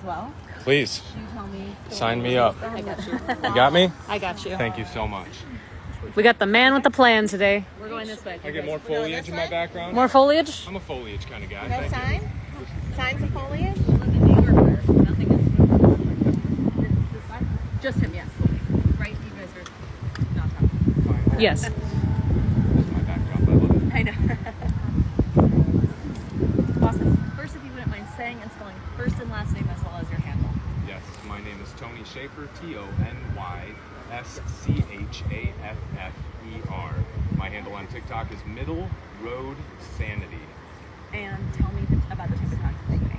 as well. Please. You tell me. Sign me up. I got you. You got me? I got you. Thank you so much. We got the man with the plan today. We're going this way. I get more foliage in my background. More foliage? I'm a foliage kind of guy. No sign? Signs of foliage? Just him, yes. Right? You guys are not talking. Yes. This is my backdrop. I love it. I know. Awesome. First, if you wouldn't mind saying and spelling first and last name as well as your handle. Yes, my name is Tony Schaefer, TonySchaeffer. My handle on TikTok is Middle Road Sanity. And tell me about the type of content that you make.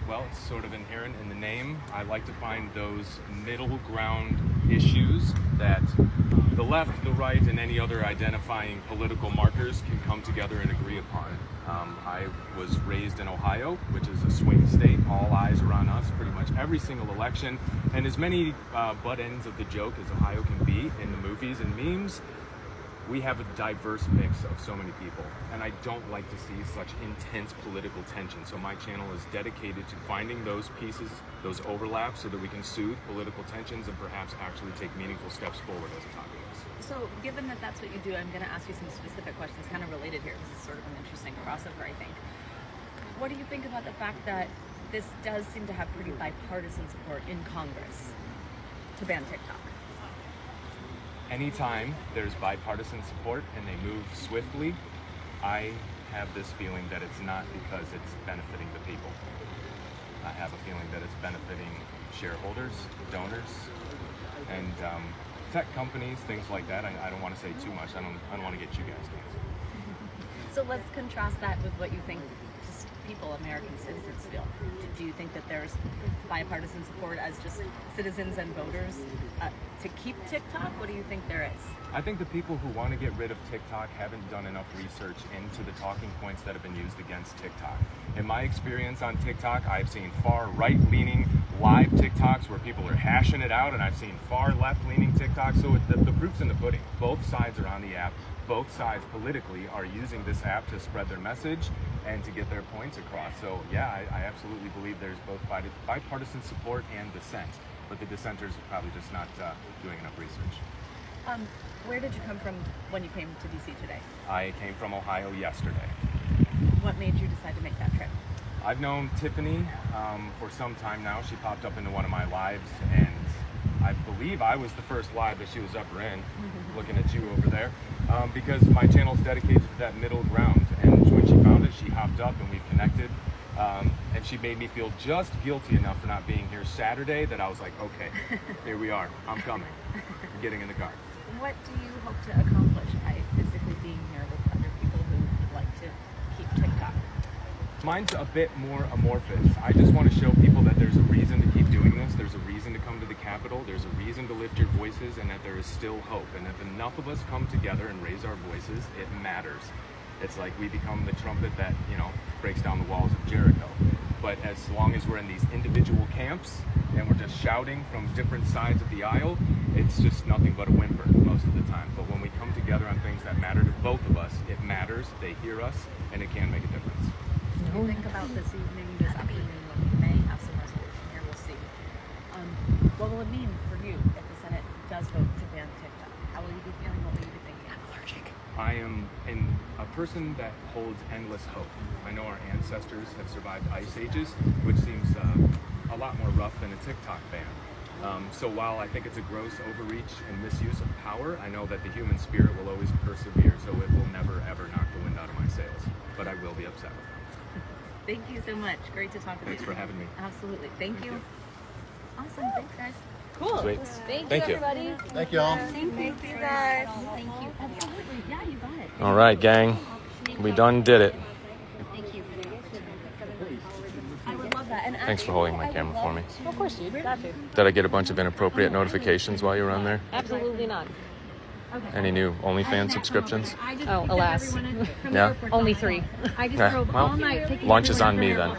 Well, it's sort of inherent in the name. I like to find those middle ground issues that the left, the right, and any other identifying political markers can come together and agree upon. I was raised in Ohio, which is a swing state. All eyes are on us pretty much every single election. And as many butt ends of the joke as Ohio can be in the movies and memes, we have a diverse mix of so many people, and I don't like to see such intense political tension. So my channel is dedicated to finding those pieces, those overlaps, so that we can soothe political tensions and perhaps actually take meaningful steps forward as a populace. So given that that's what you do, I'm going to ask you some specific questions kind of related here. This is sort of an interesting crossover, I think. What do you think about the fact that this does seem to have pretty bipartisan support in Congress to ban TikTok? Anytime there's bipartisan support and they move swiftly, I have this feeling that it's not because it's benefiting the people. I have a feeling that it's benefiting shareholders, donors, and tech companies, things like that. I don't want to say too much. I don't want to get you guys canceled. So let's contrast that with what you think just people, American citizens feel. Do you think that there's bipartisan support as just citizens and voters to keep TikTok? What do you think there is? I think the people who want to get rid of TikTok haven't done enough research into the talking points that have been used against TikTok. In my experience on TikTok, I've seen far right-leaning live TikToks where people are hashing it out, and I've seen far left-leaning TikToks. So the proof's in the pudding. Both sides are on the app. Both sides politically are using this app to spread their message and to get their points across. So yeah, I absolutely believe there's both bipartisan support and dissent, but the dissenters are probably just not doing enough research. Where did you come from when you came to DC today? I came from Ohio yesterday. What made you decide to make that trip? I've known Tiffany for some time now. She popped up into one of my lives, and I believe I was the first live that she was ever in, looking at you over there, because my channel is dedicated to that middle ground. And when she found it, she hopped up and we've connected. And she made me feel just guilty enough for not being here Saturday that I was like, okay, here we are. I'm coming. I'm getting in the car. What do you hope to accomplish by physically being here with other people who would like to keep TikTok? Mine's a bit more amorphous. I just want to show people that there's a reason to keep doing this. There's a reason to come to the Capitol. There's a reason to lift your voices, and that there is still hope. And if enough of us come together and raise our voices, it matters. It's like we become the trumpet that, breaks down the walls of Jericho. But as long as we're in these individual camps and we're just shouting from different sides of the aisle, it's just nothing but a whimper most of the time. But when we come together on things that matter to both of us, it matters, they hear us, and it can make a difference. What do you think about this evening, this afternoon, when we may have some resolution here? We'll see. What will it mean for you if the Senate does vote to ban TikTok? How will you be feeling? What will you be thinking? I'm allergic. I am a person that holds endless hope. I know our ancestors have survived ice ages, which seems a lot more rough than a TikTok ban. So while I think it's a gross overreach and misuse of power, I know that the human spirit will always persevere, so it will never ever knock the wind out of my sails. But I will be upset with them. Thank you so much. Great to talk with you. Thanks for having me. Absolutely. Thank you. Awesome. Thanks, guys. Cool. Sweet. Thank you, everybody. Thank you all. Thank you guys. Thank you. Absolutely. Yeah, you got it. All right, gang. We done did it. Thank you. I would love that. And Thanks for holding my camera for me. Of course you got to. Did I get a bunch of inappropriate notifications while you were on there? Absolutely not. Any new OnlyFans subscriptions? Oh, alas. Yeah? Only 3. Okay, well, lunch is on me then.